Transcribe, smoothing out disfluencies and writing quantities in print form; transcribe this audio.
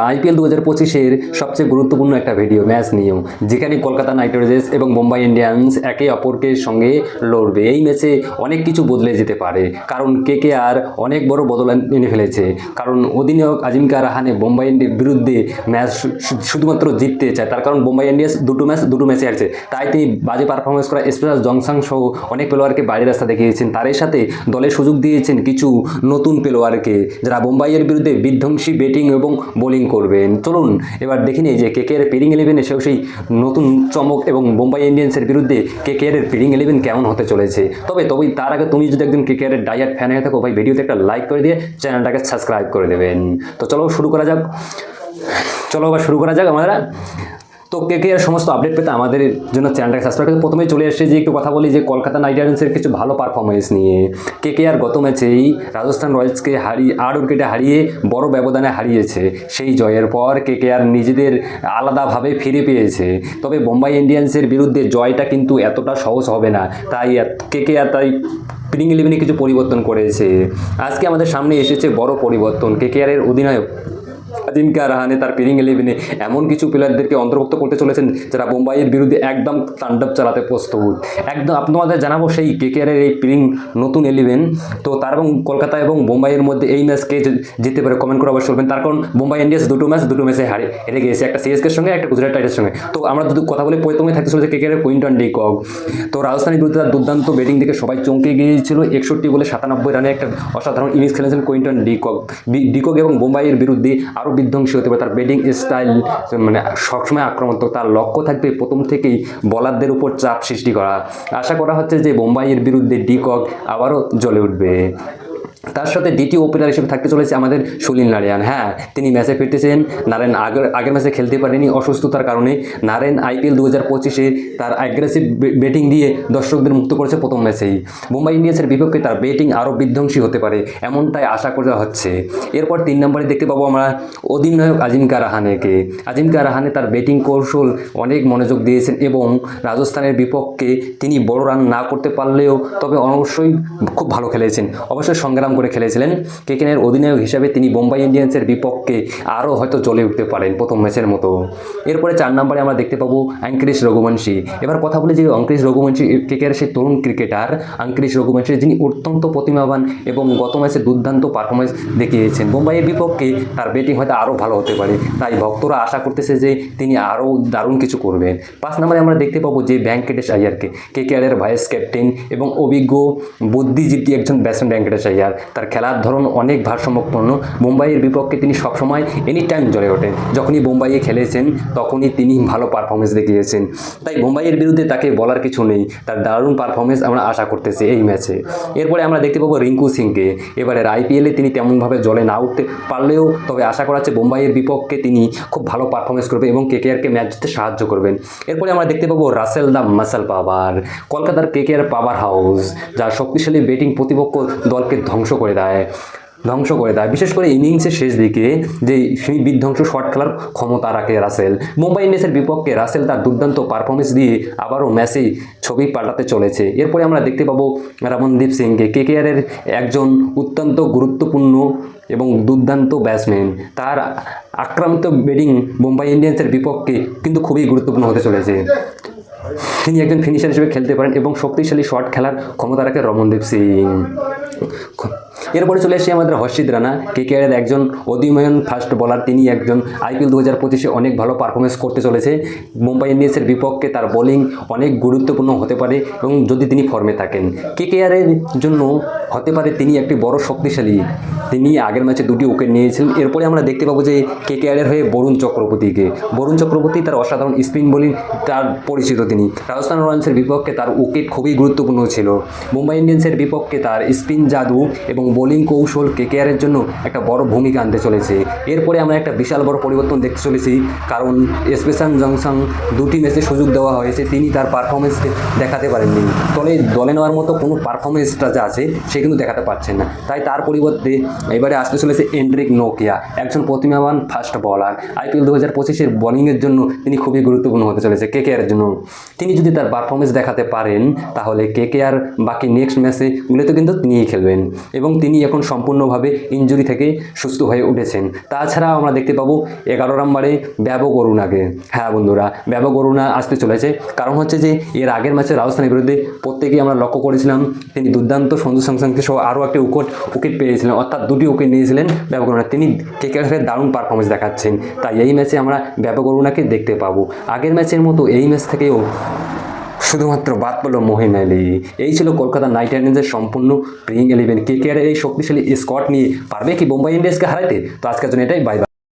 IPL 2025-এর সবচেয়ে গুরুত্বপূর্ণ একটা ভিডিও ম্যাচ নিয়েও, যেখানে কলকাতা নাইট রাইডার্স এবং মুম্বাই ইন্ডিয়ান্স একে অপরকে সঙ্গে লড়বে। এই ম্যাচে অনেক কিছু বদলে যেতে পারে, কারণ কেকেআর অনেক বড় বদল এনে ফেলেছে। কারণ অধিনায়ক আজিঙ্কা রাহানে মুম্বাই ইন্ডিয়ান্সের বিরুদ্ধে ম্যাচ শুধুমাত্র জিততে চায়, তার কারণ মুম্বাই ইন্ডিয়ান্স দুটো ম্যাচে হারছে। তাই তিনি বাজে পারফরমেন্স করা স্পেশাল জংসাং সহ অনেক প্লেয়ারকে বাইরে রাস্তা দেখিয়েছেন। তার সাথে দলে সুযোগ দিয়েছেন কিছু নতুন প্লেয়ারকে, যারা মুম্বাইয়ের বিরুদ্ধে বিধ্বংসী ব্যাটিং এবং বোলিং করবেন। চলুন এবার দেখে নিই যে কেকেআর প্লেইং 11 এসেও সেই নতুন চমক এবং মুম্বাই ইন্ডিয়ান্সের বিরুদ্ধে কেকেআর প্লেইং 11 কেমন হতে চলেছে। তবে তার আগে তুমি যদি একজন কেকেআর ডায়ার ফ্যান হয়ে থাকো, ভাই ভিডিওতে একটা লাইক করে দিয়ে চ্যানেলটাকে সাবস্ক্রাইব করে দেবেন। তো চলো শুরু করা যাক আমরা। তো কেকেআর সমস্ত আপডেট পেতে আমাদের জন্য চ্যানেলটাকে সাবস্ক্রাইব করে প্রথমেই চলে এসেছে যে একটু কথা বলি যে কলকাতা নাইট রাইডার্সের কিছু ভালো পারফরমেন্স নিয়ে। কেকেআর গত ম্যাচেই রাজস্থান রয়্যালসকে 8 উইকেটে হারিয়ে বড় ব্যবধানে হারিয়েছে। সেই জয়ের পর কেকেআর নিজেদের আলাদাভাবে ফিরে পেয়েছে। তবে মুম্বাই ইন্ডিয়ান্সের বিরুদ্ধে জয়টা কিন্তু এতটা সহজ হবে না, তাই কেকেআর প্লেইং 11-এ কিছু পরিবর্তন করেছে। আজকে আমাদের সামনে এসেছে বড় পরিবর্তন। কেকেআরের অধিনায়ক আজিঙ্কা রাহানে তার প্লেইং 11-এ এমন কিছু প্লেয়ারদেরকে অন্তর্ভুক্ত করতে চলেছেন যারা মুম্বাইয়ের বিরুদ্ধে একদম তাণ্ডব চালাতে প্রস্তুত। একদম আপনাদের জানাবো সেই কেকেআরের এই প্লেইং নতুন 11। তো তার এবং কলকাতা এবং মুম্বাইয়ের মধ্যে এই ম্যাচ কে জিতে পারে কমেন্ট করে অবশ্যই বলবেন। তার কারণ মুম্বাই ইন্ডিয়ান্স দুটো ম্যাচে হেরে গিয়েছে, একটা সিএসকের সঙ্গে, একটা গুজরাট টাইটান্সের সঙ্গে। তো আমরা যদি কথা বলি প্রথমে থাকতে চলেছে কেকেআরের কুইন্টন ডি কক। তো রাজস্থানের বিরুদ্ধে তার দুর্দান্ত ব্যাটিং দেখে সবাই চমকে গিয়েছিল। 61 বলে 97 রানে একটা অসাধারণ ইনিংস খেলেছেন কুইন্টন ডি কক এবং মুম্বাইয়ের বিরুদ্ধে আরও বিধ্বংসী হতে পারে। তার ব্যাটিং স্টাইল মানে সবসময় আক্রমণাত্মক। তার লক্ষ্য থাকবে প্রথম থেকেই বলারদের উপর চাপ সৃষ্টি করা। আশা করা হচ্ছে যে মুম্বাইয়ের বিরুদ্ধে ডি কক আবারও জ্বলে উঠবে। তার সাথে দ্বিতীয় ওপেনার হিসেবে থাকতে চলেছে আমাদের সুনীল নারায়ণ। হ্যাঁ, তিনি ম্যাচে ফিরতেছেন। নারায়ণ আগের ম্যাচে খেলতে পারেনি অসুস্থতার কারণে। নারায়ণ আইপিএল 2025-এ তার অ্যাগ্রেসিভ ব্যাটিং দিয়ে দর্শকদের মুক্ত করেছে প্রথম ম্যাচেই। মুম্বাই ইন্ডিয়ান্সের বিপক্ষে তার ব্যাটিং আরও বিধ্বংসী হতে পারে, এমনটাই আশা করা হচ্ছে। এরপর 3 নম্বরে দেখতে পাবো আমরা অধিনায়ক আজিঙ্কা রাহানেকে। আজিঙ্কা রাহানে তার ব্যাটিং কৌশল অনেক মনোযোগ দিয়েছেন এবং রাজস্থানের বিপক্ষে তিনি বড় রান না করতে পারলেও তবে অবশ্যই খুব ভালো খেলেছেন, অবশ্যই সংগ্রাম করে খেলেছিলেন। কেকেআরের অধিনায়ক হিসাবে তিনি মুম্বাই ইন্ডিয়ান্সের বিপক্ষে আরও হয়তো জ্বলে উঠতে পারেন প্রথম ম্যাচের মতো। এরপরে 4 নম্বরে আমরা দেখতে পাবো অঙ্করিশ রঘুবংশী। এবার কথা বলি যে অঙ্করিশ রঘুবংশী কেকেআরের সেই তরুণ ক্রিকেটার অঙ্করিশ রঘুবংশী, যিনি অত্যন্ত প্রতিভাবান এবং গত ম্যাচে দুর্দান্ত পারফরমেন্স দেখিয়েছেন। মুম্বাইয়ের বিপক্ষে তার ব্যাটিং হয়তো আরও ভালো হতে পারে, তাই ভক্তরা আশা করতেছে যে তিনি আরও দারুণ কিছু করবেন। 5 নম্বরে আমরা দেখতে পাবো যে ভেঙ্কটেশ আইয়ারকে, কেকেআরের ভাইস ক্যাপ্টেন এবং অভিজ্ঞ বুদ্ধিজীবী একজন ব্যাটসম্যান ভেঙ্কটেশ আইয়ার। তার খেলার ধরন অনেক ভারসাম্যপূর্ণ। মুম্বাইয়ের বিপক্ষে তিনি সবসময় এনি টাইম জ্বলে ওঠেন। যখনই মুম্বাইয়ে খেলেছেন তখনই তিনি ভালো পারফরমেন্স দেখিয়েছেন, তাই মুম্বাইয়ের বিরুদ্ধে তাকে বলার কিছু নেই। তার দারুণ পারফরমেন্স আমরা আশা করতেছি এই ম্যাচে। এরপরে আমরা দেখতে পাবো রিঙ্কু সিংকে। এবারের আইপিএলে তিনি তেমনভাবে জলে না উঠতে পারলেও তবে আশা করা হচ্ছে মুম্বাইয়ের বিপক্ষে তিনি খুব ভালো পারফরমেন্স করবে এবং কেকেআরকে ম্যাচ জিততে সাহায্য করবেন। এরপরে আমরা দেখতে পাবো রাসেল দ্য মাসল পাওয়ার, কলকাতার কেকেআর পাওয়ার হাউস, যার শক্তিশালী ব্যাটিং প্রতিপক্ষ দলকে ধ্বংস করে দেয়। বিশেষ করে ইনিংসের শেষ দিকে যে সেই বিধ্বংস শট খেলার ক্ষমতা রাখে রাসেল। মুম্বাই ইন্ডিয়ান্সের বিপক্ষে রাসেল তার দুর্দান্ত পারফরমেন্স দিয়ে আবারও ম্যাচে ছবি পাল্টাতে চলেছে। এরপরে আমরা দেখতে পাবো রমনদীপ সিংকে, কেকেআরের একজন অত্যন্ত গুরুত্বপূর্ণ এবং দুর্দান্ত ব্যাটসম্যান। তার আক্রান্ত ব্যাটিং মুম্বাই ইন্ডিয়ান্সের বিপক্ষে কিন্তু খুবই গুরুত্বপূর্ণ হতে চলেছে। তিনি একজন ফিনিশার হিসেবে খেলতে পারেন এবং শক্তিশালী শট খেলার ক্ষমতা রাখে রমনদীপ সিং। এরপরে চলে এসে আমাদের হর্ষিত রানা, কেকেআরের একজন অধিনায়ক ফাস্ট বোলার। তিনি একজন আইপিএল 2025-এ অনেক ভালো পারফরমেন্স করতে চলেছে। মুম্বাই ইন্ডিয়ান্সের বিপক্ষে তার বোলিং অনেক গুরুত্বপূর্ণ হতে পারে এবং যদি তিনি ফর্মে থাকেন কেকেআরের জন্য হতে পারে তিনি একটি বড় শক্তিশালী। তিনি আগের ম্যাচে 2টি উইকেট নিয়েছিলেন। এরপরে আমরা দেখতে পাবো যে কেকেআরের হয়ে বরুণ চক্রবর্তী তার অসাধারণ স্পিন বোলিং তার পরিচিত। তিনি রাজস্থান রয়্যালসের বিপক্ষে তার উইকেট খুবই গুরুত্বপূর্ণ ছিল। মুম্বাই ইন্ডিয়ান্সের বিপক্ষে তার স্পিন জাদু এবং বোলিং কৌশল কেকেআরের জন্য একটা বড় ভূমিকা আনতে চলেছে। এরপরে আমরা একটা বিশাল বড় পরিবর্তন দেখতে চলেছি, কারণ স্পেশাল জংসাং 2টি ম্যাচে সুযোগ দেওয়া হয়েছে, তিনি তার পারফরমেন্স দেখাতে পারেননি। তবে দলে নেওয়ার মতো কোনো পারফরমেন্সটা যা আছে সে কিন্তু দেখাতে পারছেন না, তাই তার পরিবর্তে এবারে আসতে চলেছে এন্ড্রিক নোকিয়া, একজন প্রতিভাবান ফাস্ট বলার। আইপিএল 2025-এর বোলিংয়ের জন্য তিনি খুবই গুরুত্বপূর্ণ হতে চলেছে কেকেআরের জন্য। তিনি যদি তার পারফরমেন্স দেখাতে পারেন তাহলে কেকেআর বাকি নেক্সট ম্যাচেগুলোতে কিন্তু তিনিই খেলবেন এবং তিনি এখন সম্পূর্ণভাবে ইনজুরি থেকে সুস্থ হয়ে উঠেছেন। তাছাড়া আমরা দেখতে পাবো 11 নম্বরে বৈভব অরুণাকে। হ্যাঁ বন্ধুরা, বৈভব অরুণা আসতে চলেছে। কারণ হচ্ছে যে এর আগের ম্যাচে রাজস্থানের বিরুদ্ধে প্রত্যেকেই আমরা লক্ষ্য করেছিলাম তিনি দুর্দান্ত সঞ্জু স্যামসনকে সহ আরও একটি উইকেট পেয়েছিলেন, অর্থাৎ 2টি উইকেট নিয়েছিলেন বৈভব অরুণা। তিনি কেকেআরের দারুণ পারফরমেন্স দেখাচ্ছেন, তাই এই ম্যাচে আমরা বৈভব অরুণাকে দেখতে পাবো। আগের ম্যাচের মতো এই ম্যাচ থেকেও শুধুমাত্র বাদ পেল মোহিন আলী। এই ছিল কলকাতা নাইট রাইডার্সের সম্পূর্ণ প্লেইং 11। কেকেআরের এই শক্তিশালী স্কোয়াড নিয়ে পারবে কি মুম্বাই ইন্ডিয়ান্সকে হারাইতে? তো আজকের জন্য এটাই, বাই বাই।